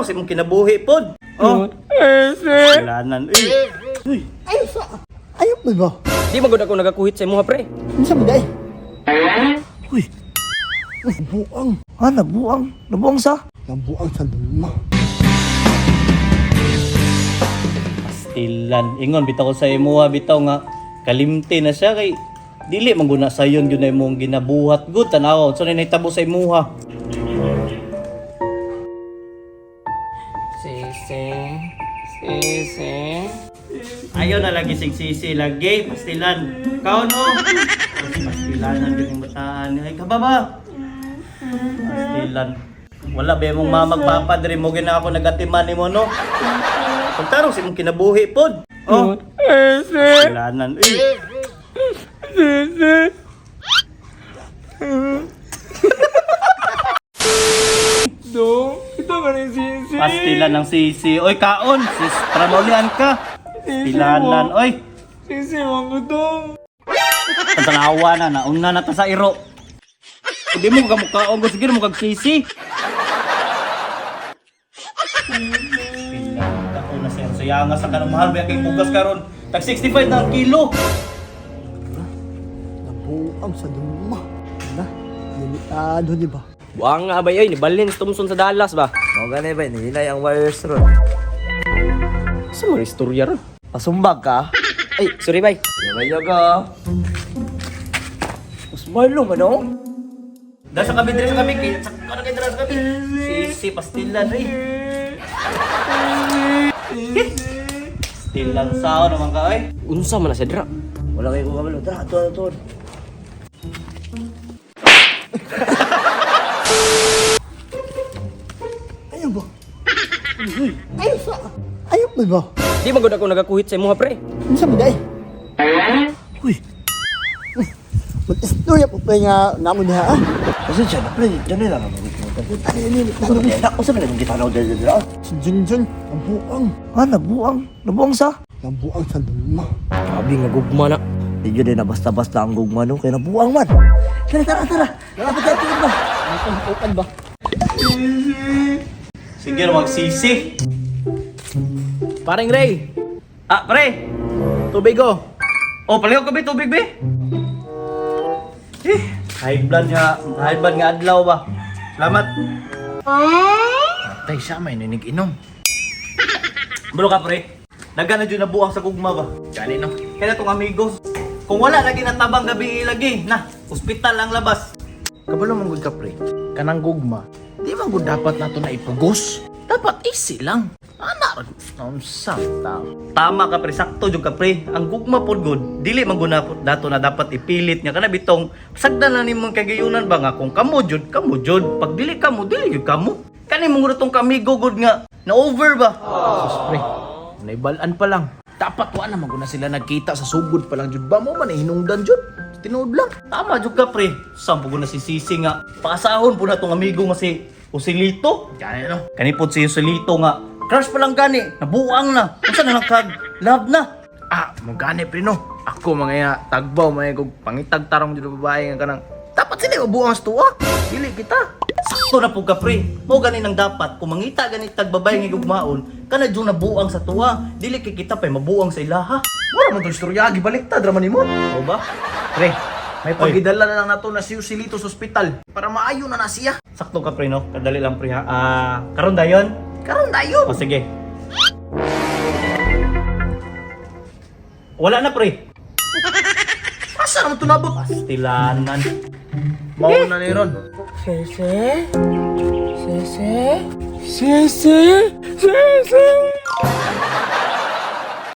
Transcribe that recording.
tarong si mong kinabuhi pod. Oh. Kailanan. Uy. Ayaw mo ba? Di magod ako nagakuhit sa imuha, pre. Ano sa biday? Uy. Nabuang. Nabuang. Nabuang sa? Nabuang sa luma. Pastilan. Ingon, bitaw ko sa imuha, bitaw nga. Kalimti na siya kay dili man guna sayon gyud na imong ginabuhat gud tanaw. So nitabo sa imuha. Sisi. Ayaw na lagi sigsisi lagi, pastilan. Kaon no. Pastilanan gyud yung bataan. Ay kababa. Pastilan. Wala ba mong mamagpapa diri mo gina ako nagatiman nimo no. Pagtarong si mong kinabuhi pod. Oh. Pastilanan. Dong, ito ka rin sisi. Pastilan ng sisi. Oy kaon, sis tramolian ka. Pastilanan. Oy. Sisi, wag ko dong. Ang tanawa na, nauna na ta sa iro. Hindi mo kamukhaon ko, sige mo kag sisi. Ako na siya, sayanga sa kanang mahal, may kay bugas karon. Tag 65 na ang kilo. Nabuang sa luma. Limitado, di ba? Buang nga ba yun, ibalin sa Thompson sa Dallas ba? Mo gani ba ni ay ang wires ron. Sa mga istorya ron. Pasumbag ka. Ay, sorry bay. Yaga. Mas malo man oh. Dahil sa kami, sa kami, ano kayo sa kami? Sisi, pastilan, eh. Pastilan sao naman ka, eh. Unsa man na siya dra? Wala kay ko kabalo. Tara, tuwa. Ayaw ba? Ayaw sa? Ayaw mo ba? Di magod ako nagakuhit sa imuha, pre. Ano sa biday? Uy. Mag-istorya po pa nga namon niya ah. Kasi siya na pre, diyan lang ako. Ano yun? Ako sa bilang kita na dira. Si Junjun, nabuang. Nabuang. Nabuang sa? Nabuang sa luma. Sabi nga gugma na. Di yun na basta-basta ang gugma no, kaya nabuang man. Tara. Lalapit tayo tulad ba? Open ba? Sige na magsisi. Paring Ray, Ah, pre. tubig ko. Oh, paliw ka ba tubig, be? High blood nga adlaw ba? Salamat. Tay siya may ninig inom. Bro ka, pre. Nagana dyan na buang sa gugma ba? Gani no. Kaya itong amigos. Kung wala lagi natabang gabi lagi, na, ospital ang labas. Kabalo man gud ka pre. Kanang gugma. Di man gud dapat nato na ipugos. Dapat easy lang. Ana, unsa ta? Tama ka, pre. Sakto jud ka, pre. Ang gugma pod good, dili man guna pod dato na dapat ipilit niya kana bitong sagdan na nimong kagayunan ba nga kung kamo jud. Pag dili jud kamo. Kani mong rutong kamigo good nga na over ba? Sus pre. Naibalan pa lang. Dapat wa na man gud na sila nagkita sa sugod pa lang jud ba mo man hinungdan jud. Tinuod lang. Tama jud ka, pre. Sampo ko na si Sisi nga. Paasahon po na tong amigo nga si Usilito. Gani no. Kani pod si Usilito nga. Crush pa lang gani. Nabuang na. Unsa na lang kag love na. Ah, mo gani pre no. Ako mga tagbaw mga kog pangitag tarong jud babae nga kanang dapat sila mabuang sa tuwa. Dili kita. Sakto na po ka, pre. Mo gani nang dapat kung mangita gani tagbabay nga gugmaon kana jud nabuang sa tuwa. Dili kay kita pay mabuang sa ilaha. Wala man to istorya gibaliktad ra man nimo. O ba? Pre, may pagidala na lang nato na si Usilito sa ospital para maayo na na siya. Sakto ka, pre, no? Kadali lang, pre, ha? Karon dayon? Karon dayon. O sige. Wala na, pre. Asa naman tunabot? Pastilanan. Mao na ni ron. Sisi?